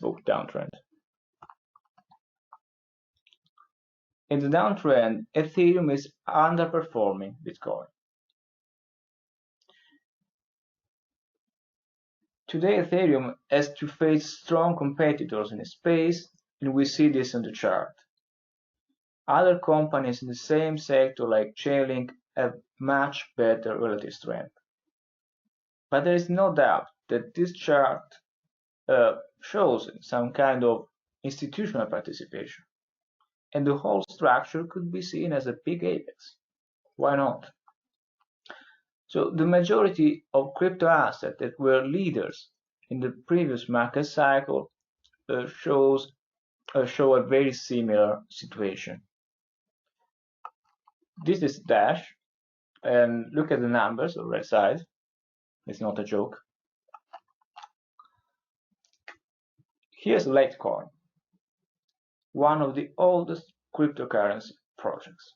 textbook downtrend. In the downtrend, Ethereum is underperforming Bitcoin. Today, Ethereum has to face strong competitors in the space, and we see this on the chart. Other companies in the same sector, like Chainlink, have much better relative strength. But there is no doubt that this chart shows some kind of institutional participation, and the whole structure could be seen as a big apex. Why not? So the majority of crypto assets that were leaders in the previous market cycle show a very similar situation. This is Dash, and look at the numbers on the right side. It's not a joke. Here's Litecoin, one of the oldest cryptocurrency projects.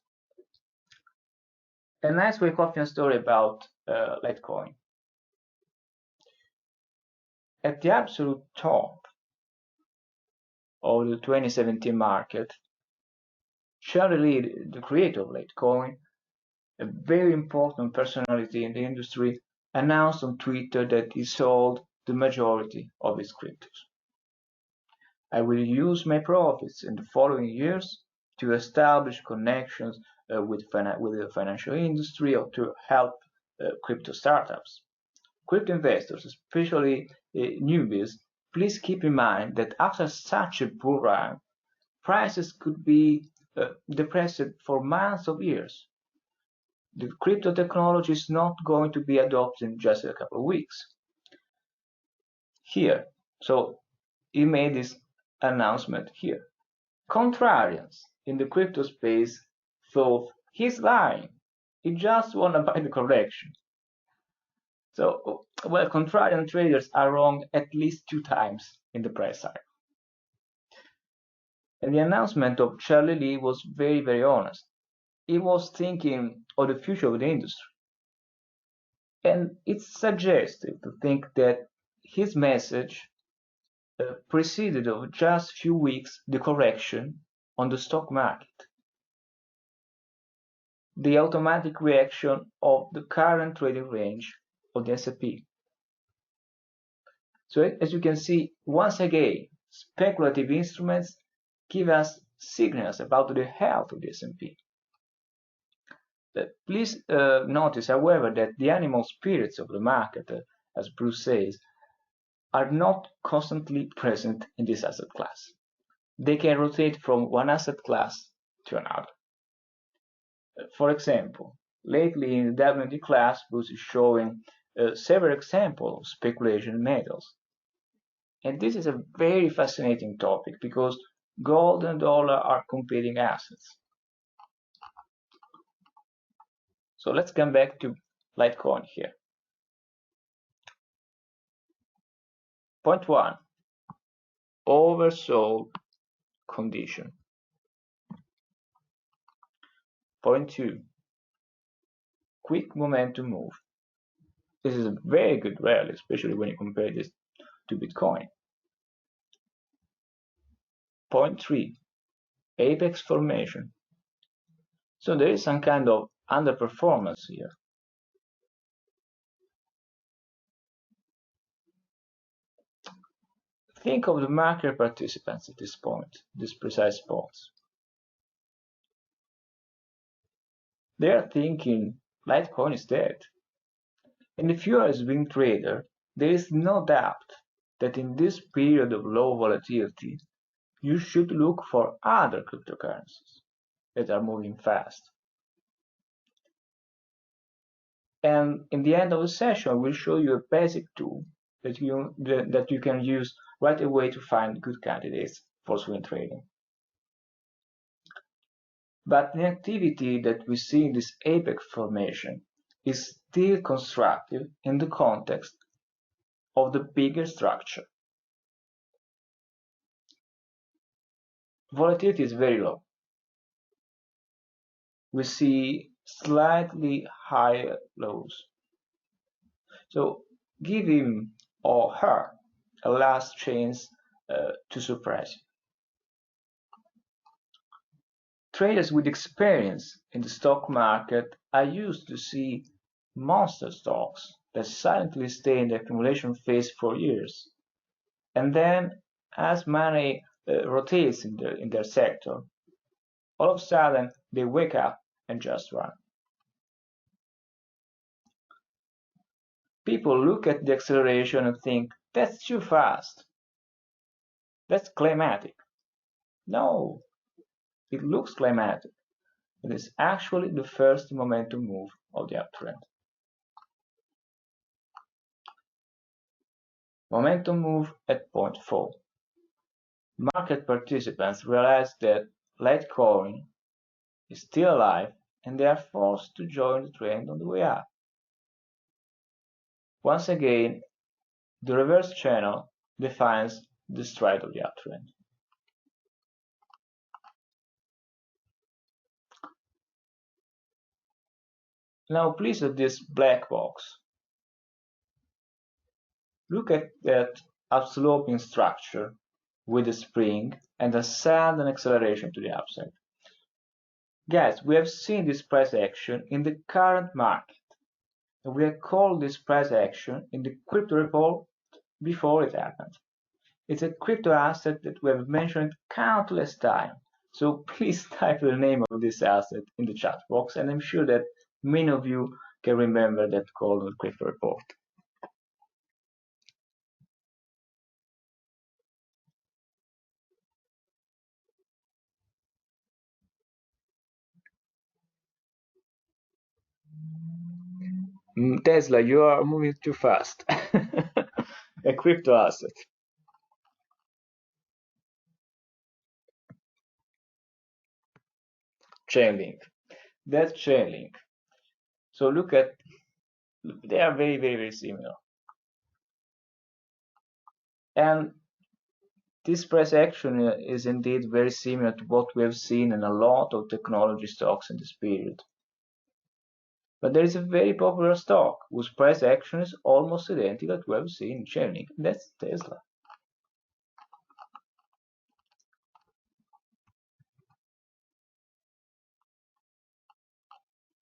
A nice way coffee story about Litecoin. At the absolute top of the 2017 market, Charlie Lee, the creator of Litecoin, a very important personality in the industry, announced on Twitter that he sold the majority of his cryptos. I will use my profits in the following years to establish connections with the financial industry or to help crypto startups. Crypto investors, especially newbies, please keep in mind that after such a bull run, prices could be depressed for months or years. The crypto technology is not going to be adopted in just a couple of weeks. Here, so he made this announcement here. Contrarians in the crypto space thought he's lying. He just won to buy the correction. So, well, contrarian traders are wrong at least 2 times in the price cycle. And the announcement of Charlie Lee was very, very honest. He was thinking of the future of the industry. And it's suggestive to think that his message preceded of just a few weeks the correction on the stock market. The automatic reaction of the current trading range of the S&P. So as you can see, once again, speculative instruments give us signals about the health of the S&P. Please notice, however, that the animal spirits of the market, as Bruce says, are not constantly present in this asset class. They can rotate from one asset class to another. For example, lately in the WD class, Bruce is showing several examples of speculation in metals. And this is a very fascinating topic because gold and dollar are competing assets. So let's come back to Litecoin here. Point 1, oversold condition. Point 2, quick momentum move. This is a very good rally, especially when you compare this to Bitcoin. Point 3, apex formation. So there is some kind of underperformance here. Think of the market participants at this point, these precise spots. They are thinking Litecoin is dead. And if you are a swing trader, there is no doubt that in this period of low volatility, you should look for other cryptocurrencies that are moving fast. And in the end of the session, I will show you a basic tool that you can use right away to find good candidates for swing trading. But the activity that we see in this apex formation is still constructive in the context of the bigger structure. Volatility is very low. We see slightly higher lows. So give him or her a last chance to surprise you. Traders with experience in the stock market are used to see monster stocks that silently stay in the accumulation phase for years. And then, as money rotates in their sector, all of a sudden they wake up and just run. People look at the acceleration and think, that's too fast. That's climatic. No, it looks climatic. It is actually the first momentum move of the uptrend. Momentum move at point 4. Market participants realize that Litecoin is still alive and they are forced to join the trend on the way up. Once again, the reverse channel defines the stride of the uptrend. Now please at this black box. Look at that upsloping structure with a spring and a sudden acceleration to the upside. Guys, we have seen this price action in the current market. And we have called this price action in the crypto report before it happened. It's a crypto asset that we have mentioned countless times. So please type the name of this asset in the chat box, and I'm sure that many of you can remember that call on the crypto report. Tesla, you are moving too fast. A crypto asset. Chainlink. That's Chainlink. So look at, they are very, very, very similar. And this price action is indeed very similar to what we have seen in a lot of technology stocks in this period. But there is a very popular stock whose price action is almost identical to what we have seen in Chainlink. That's Tesla.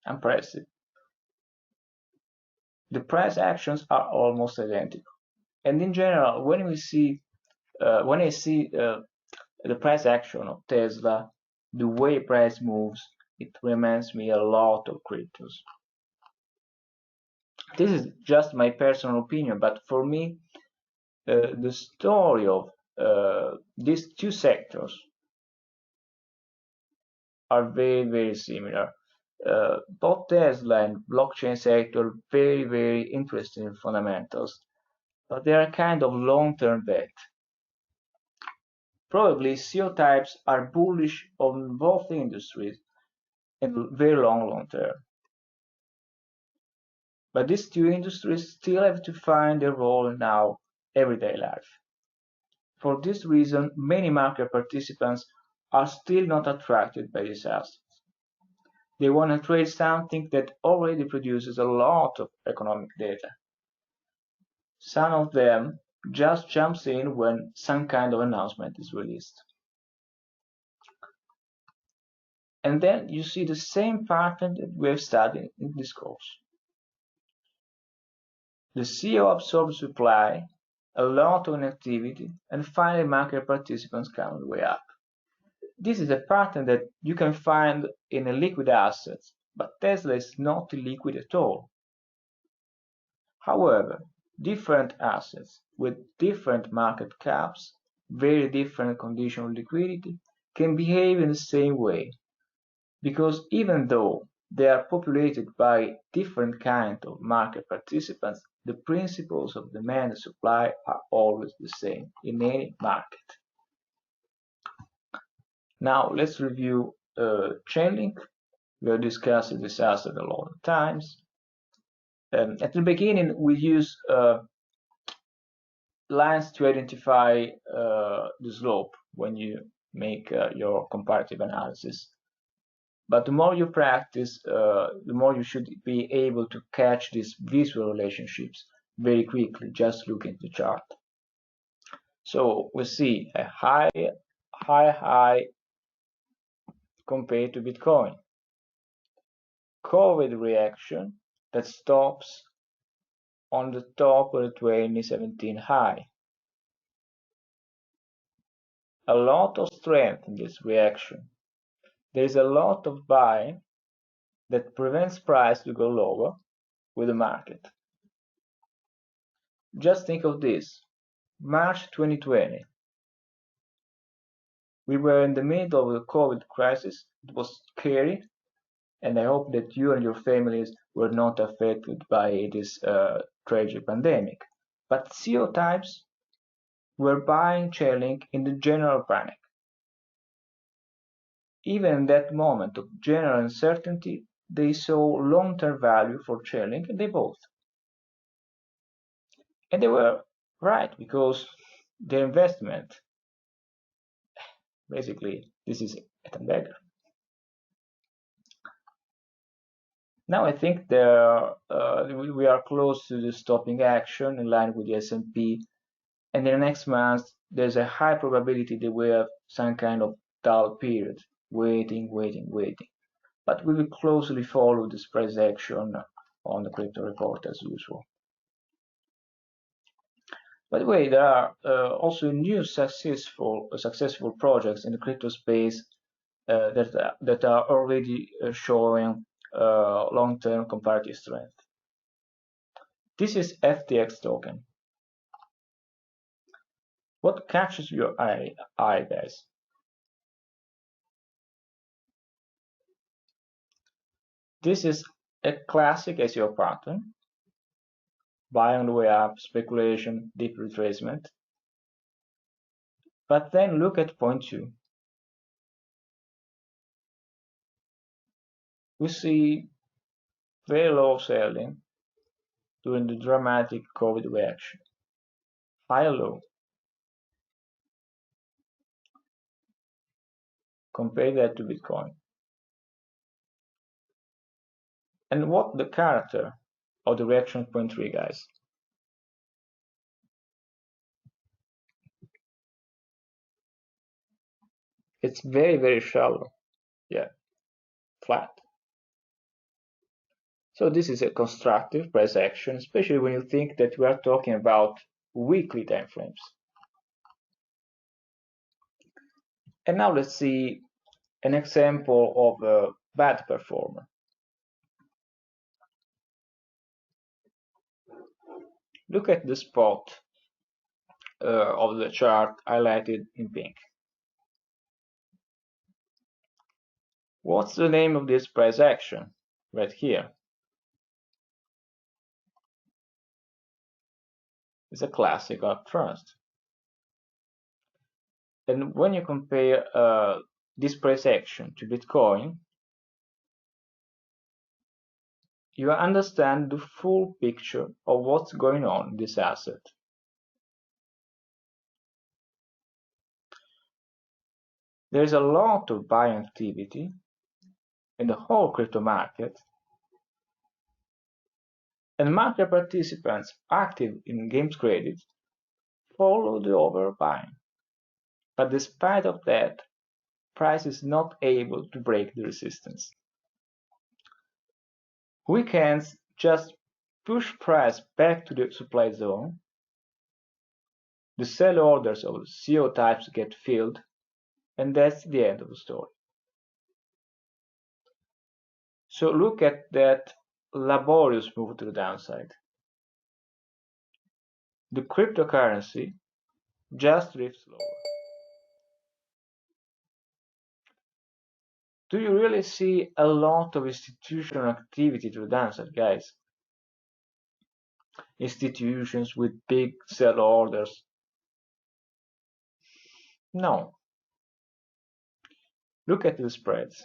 Impressive. The price actions are almost identical. And in general, when I see the price action of Tesla, the way price moves, it reminds me a lot of cryptos. This is just my personal opinion, but for me, the story of these two sectors are very, very similar. Both Tesla and blockchain sector very, very interesting fundamentals, but they are kind of long-term bet. Probably CEO types are bullish on both industries in very long term. But these two industries still have to find their role in our everyday life. For this reason, many market participants are still not attracted by these assets. They want to trade something that already produces a lot of economic data. Some of them just jumps in when some kind of announcement is released. And then you see the same pattern that we have studied in this course. The CEO absorbs supply, a lot of inactivity, and finally market participants come on the way up. This is a pattern that you can find in a liquid asset, but Tesla is not liquid at all. However, different assets with different market caps, very different condition of liquidity, can behave in the same way, because even though they are populated by different kinds of market participants, the principles of demand and supply are always the same in any market. Now let's review Chainlink. We have discussed this asset a lot of times. At the beginning, we use lines to identify the slope when you make your comparative analysis. But the more you practice, the more you should be able to catch these visual relationships very quickly, just looking at the chart. So we see a high compared to Bitcoin. COVID reaction that stops on the top of the 2017 high. A lot of strength in this reaction. There is a lot of buying that prevents price to go lower with the market. Just think of this. March 2020. We were in the middle of the COVID crisis. It was scary, and I hope that you and your families were not affected by this tragic pandemic. But CEO types were buying Chainlink in the general panic. Even in that moment of general uncertainty, they saw long-term value for Chainlink and they bought. And they were right because their investment, basically, this is at a beggar. Now I think we are close to the stopping action in line with the S&P, and in the next month there's a high probability that we have some kind of dull period, waiting. But we will closely follow this price action on the crypto report as usual. By the way, there are also new successful projects in the crypto space that are already showing long-term comparative strength. This is FTX token. What catches your eye, guys? This is a classic SEO pattern. Buy on the way up, speculation, deep retracement. But then look at point 2. We see very low selling during the dramatic COVID reaction. High or low. Compare that to Bitcoin. And what the character of the reaction point 3, guys? It's very shallow. Yeah, flat. So this is a constructive price action, especially when you think that we are talking about weekly time frames. And now let's see an example of a bad performer. Look at the spot of the chart highlighted in pink. What's the name of this price action? Right here. It's a classic of trust. And when you compare this price action to Bitcoin, you understand the full picture of what's going on in this asset. There's a lot of buying activity in the whole crypto market, and market participants active in games credit follow the overbuying. But despite of that, price is not able to break the resistance. Weekends just push price back to the supply zone. The sell orders of the CO types get filled, and that's the end of the story. So look at that laborious move to the downside. The cryptocurrency just drifts lower. Do you really see a lot of institutional activity to the downside, guys? Institutions with big sell orders? No. Look at the spreads.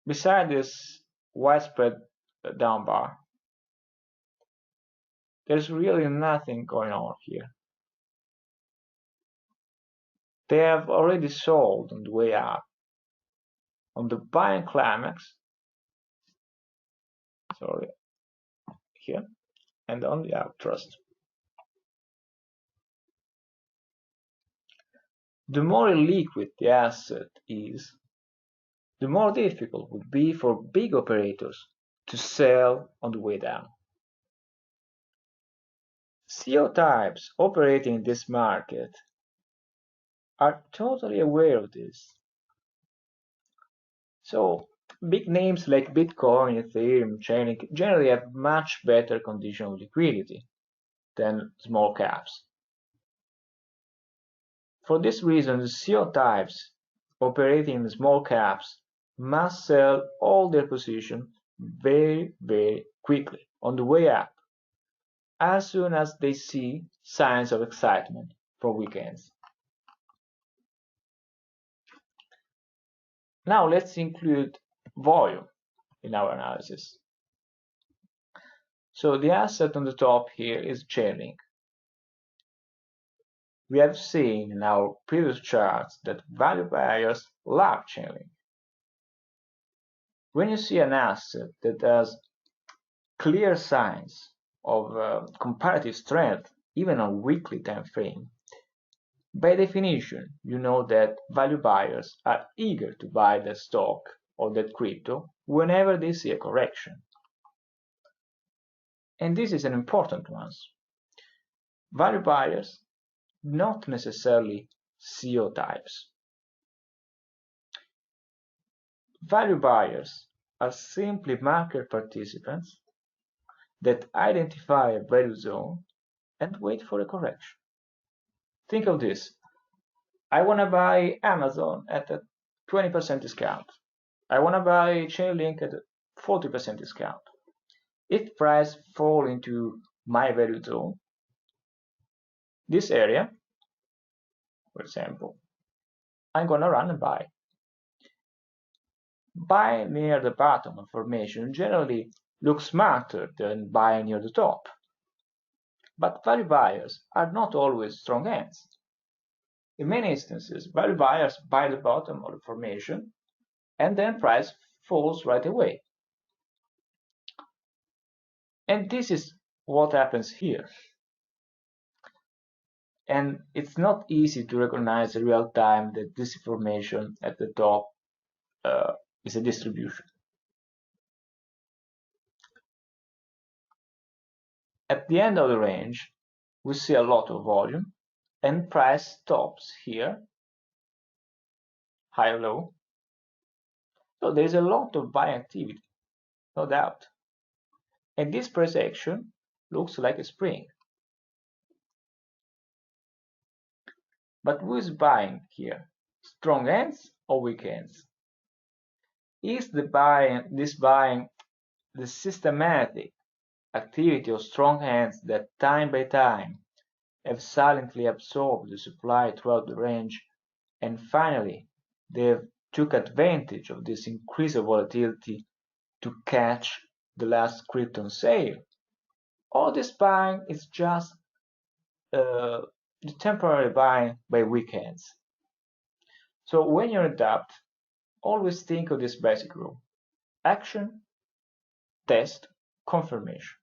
Beside this widespread down bar, there's really nothing going on here. They have already sold on the way up, on the buying climax, here, and on the uptrust. The more illiquid the asset is, the more difficult it would be for big operators to sell on the way down. CO types operating in this market are totally aware of this. So big names like Bitcoin, Ethereum, Chainlink generally have much better conditions of liquidity than small caps. For this reason, the CO types operating in small caps must sell all their positions very, very quickly on the way up, as soon as they see signs of excitement for weekends. Now let's include volume in our analysis. So the asset on the top here is Chainlink. We have seen in our previous charts that value buyers love Chainlink. When you see an asset that has clear signs of comparative strength, even on weekly time frame, by definition, you know that value buyers are eager to buy that stock or that crypto whenever they see a correction. And this is an important one. Value buyers, not necessarily CO types. Value buyers are simply market participants that identify a value zone and wait for a correction. Think of this. I want to buy Amazon at a 20% discount. I want to buy Chainlink at a 40% discount. If price fall into my value zone, this area, for example, I'm going to run and buy. Buying near the bottom of formation generally looks smarter than buying near the top. But value buyers are not always strong hands. In many instances, value buyers buy the bottom of the formation and then price falls right away. And this is what happens here. And it's not easy to recognize in real time that this formation at the top is a distribution. At the end of the range, we see a lot of volume and price stops here, high or low. So there's a lot of buying activity, no doubt. And this price action looks like a spring. But who is buying here? Strong hands or weak hands? Is this buying the systematic activity of strong hands that time by time have silently absorbed the supply throughout the range, and finally they took advantage of this increase of volatility to catch the last crypto on sale? Or this buying is just the temporary buying by weak hands? So when you're in doubt, always think of this basic rule: action, test, confirmation.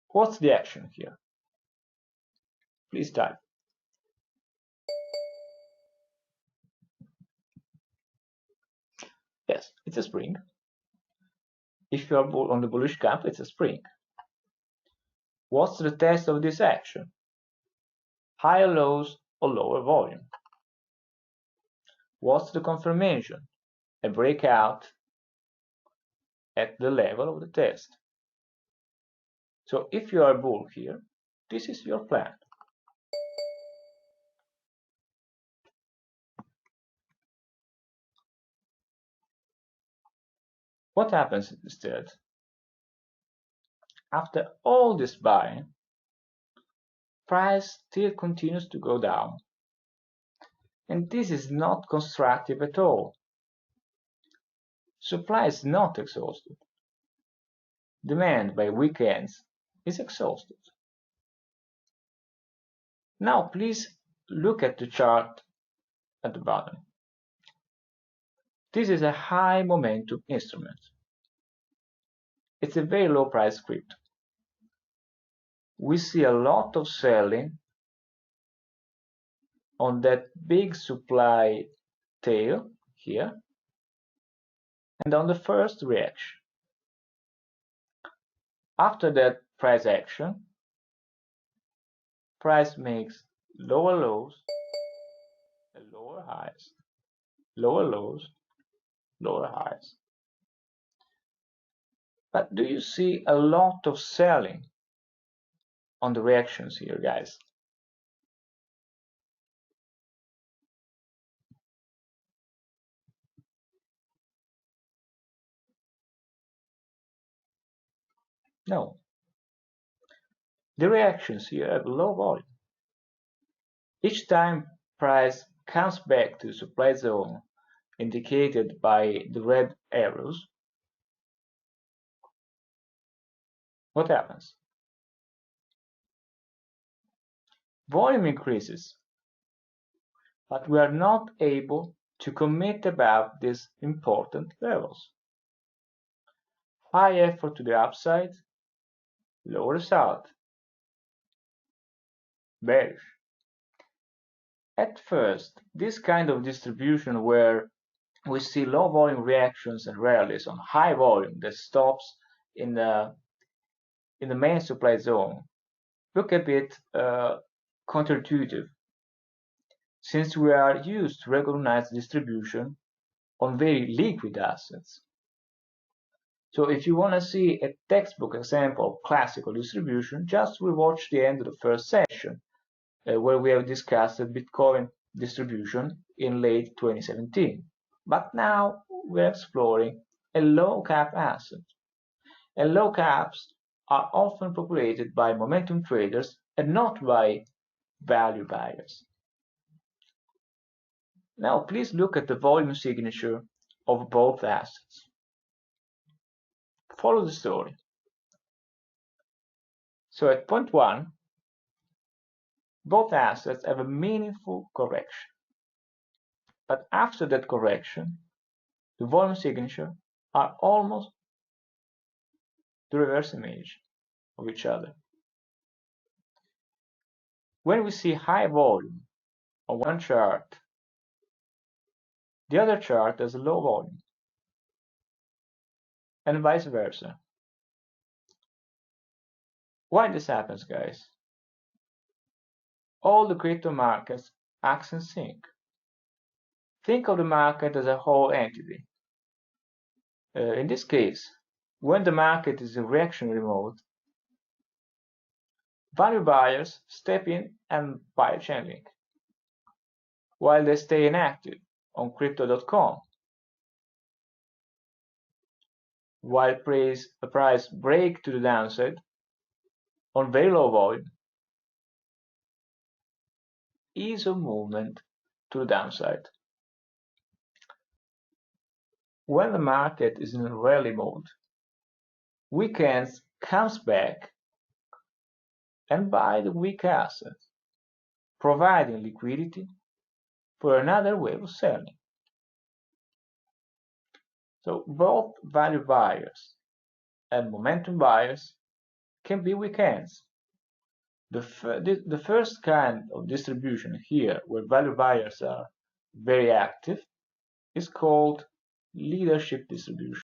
What's the action here? Please type. Yes, it's a spring. If you are on the bullish camp, it's a spring. What's the test of this action? Higher lows or lower volume. What's the confirmation? A breakout at the level of the test. So if you are a bull here, this is your plan. What happens instead? After all this buying, price still continues to go down. And this is not constructive at all. Supply is not exhausted. Demand by weekends is exhausted. Now please look at the chart at the bottom. This is a high momentum instrument. It's a very low price crypto. We see a lot of selling on that big supply tail here and on the first reaction. After that price action, price makes lower lows and lower highs, lower lows, lower highs. But do you see a lot of selling on the reactions here, guys? No. The reactions here have low volume. Each time price comes back to the supply zone indicated by the red arrows, what happens? Volume increases, but we are not able to commit above these important levels. High effort to the upside, low result. Bearish. At first, this kind of distribution where we see low volume reactions and rallies on high volume that stops in the main supply zone look a bit counterintuitive, since we are used to recognize distribution on very liquid assets. So if you want to see a textbook example of classical distribution, just rewatch the end of the first session, where we have discussed the Bitcoin distribution in late 2017. But now we're exploring a low cap asset. And low caps are often populated by momentum traders and not by value buyers. Now please look at the volume signature of both assets. Follow the story. So at point 1, both assets have a meaningful correction. But after that correction, the volume signature are almost the reverse image of each other. When we see high volume on one chart, the other chart has a low volume, and vice versa. Why this happens, guys? All the crypto markets act in sync. Think of the market as a whole entity. In this case, when the market is in reactionary mode, value buyers step in and buy a Chainlink, while they stay inactive on crypto.com. While the price break to the downside on very low volume, ease of movement to the downside. When the market is in rally mode, weekends comes back and buy the weak asset, providing liquidity for another wave of selling. So both value buyers and momentum buyers can be weekends. The first kind of distribution here, where value buyers are very active, is called leadership distribution.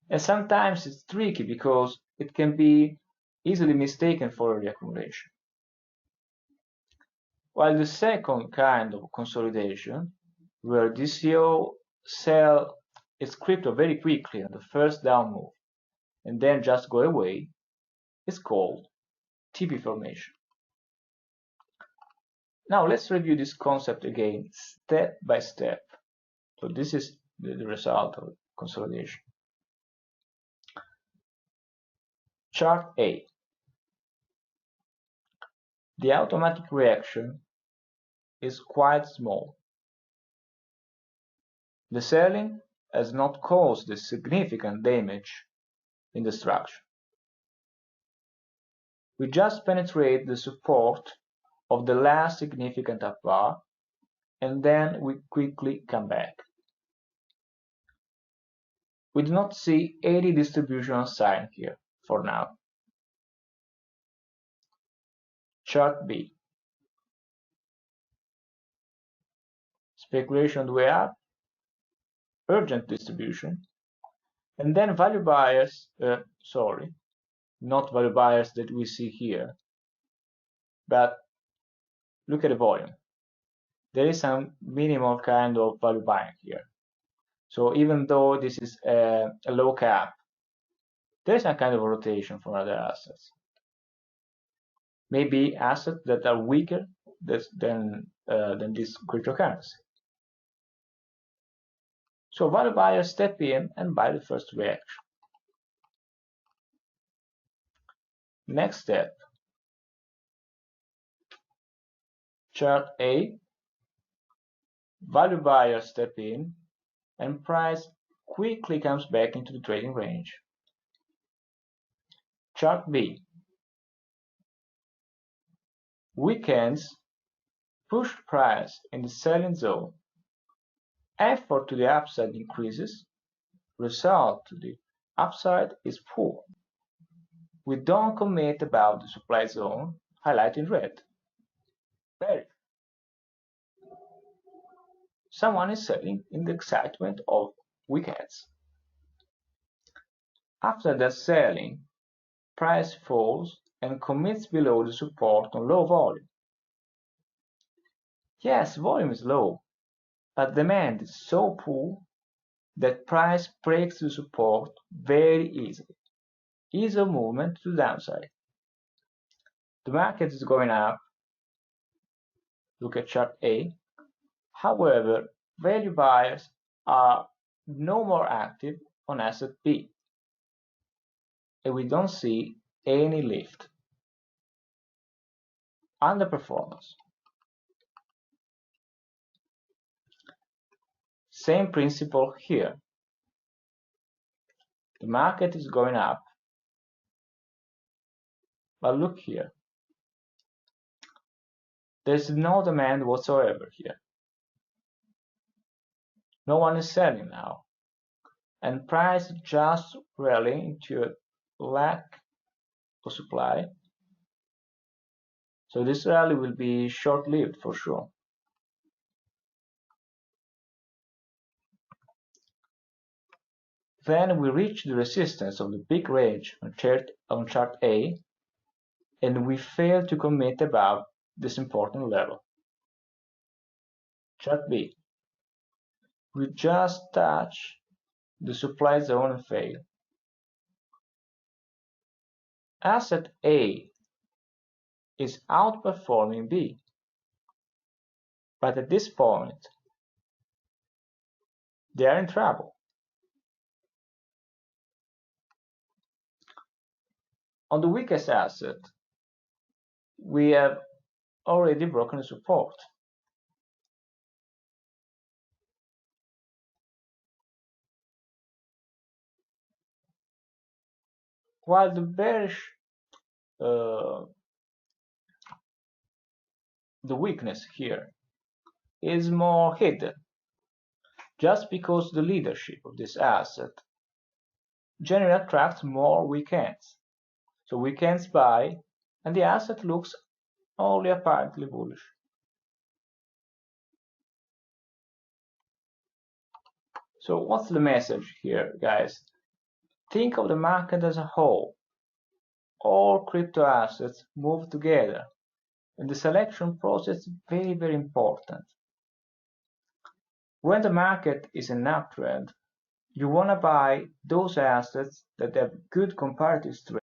And sometimes it's tricky because it can be easily mistaken for a reaccumulation. While the second kind of consolidation, where DCO sell its crypto very quickly on the first down move and then just go away, is called TP formation. Now let's review this concept again step by step. So this is the result of consolidation. Chart A. The automatic reaction is quite small. The selling has not caused a significant damage in the structure. We just penetrate the support of the last significant up bar, and then we quickly come back. We do not see any distributional sign here for now. Chart B. speculation way up, urgent distribution, and then value buyers, not value buyers that we see here, but look at the volume. There is some minimal kind of value buying here. So even though this is a low cap, there's some kind of rotation from other assets. Maybe assets that are weaker than this cryptocurrency. So value buyers step in and buy the first reaction. Next step, chart A, value buyers step in and price quickly comes back into the trading range. Chart B, weekends push price in the selling zone. Effort to the upside increases, result to the upside is poor. We don't commit above the supply zone, highlighted in red. Bearish. Someone is selling in the excitement of weekends. After that selling, price falls and commits below the support on low volume. Yes, volume is low, but demand is so poor that price breaks the support very easily. Easy movement to the downside. The market is going up. Look at chart A. However, value buyers are no more active on asset B, and we don't see any lift. Underperformance. Same principle here. The market is going up, but look here. There's no demand whatsoever here. No one is selling now, and price just rallying into a lack of supply. So this rally will be short-lived for sure. Then we reach the resistance of the big range on chart A, and we fail to commit above this important level. Chart B. We just touch the supply zone and fail. Asset A is outperforming B, but at this point, they are in trouble. On the weakest asset, we have already broken the support. While the bearish, the weakness here is more hidden, just because the leadership of this asset generally attracts more weekends. So weekends buy, and the asset looks only apparently bullish. So what's the message here, guys? Think of the market as a whole. All crypto assets move together, and the selection process is very, very important. When the market is in uptrend, you want to buy those assets that have good comparative strength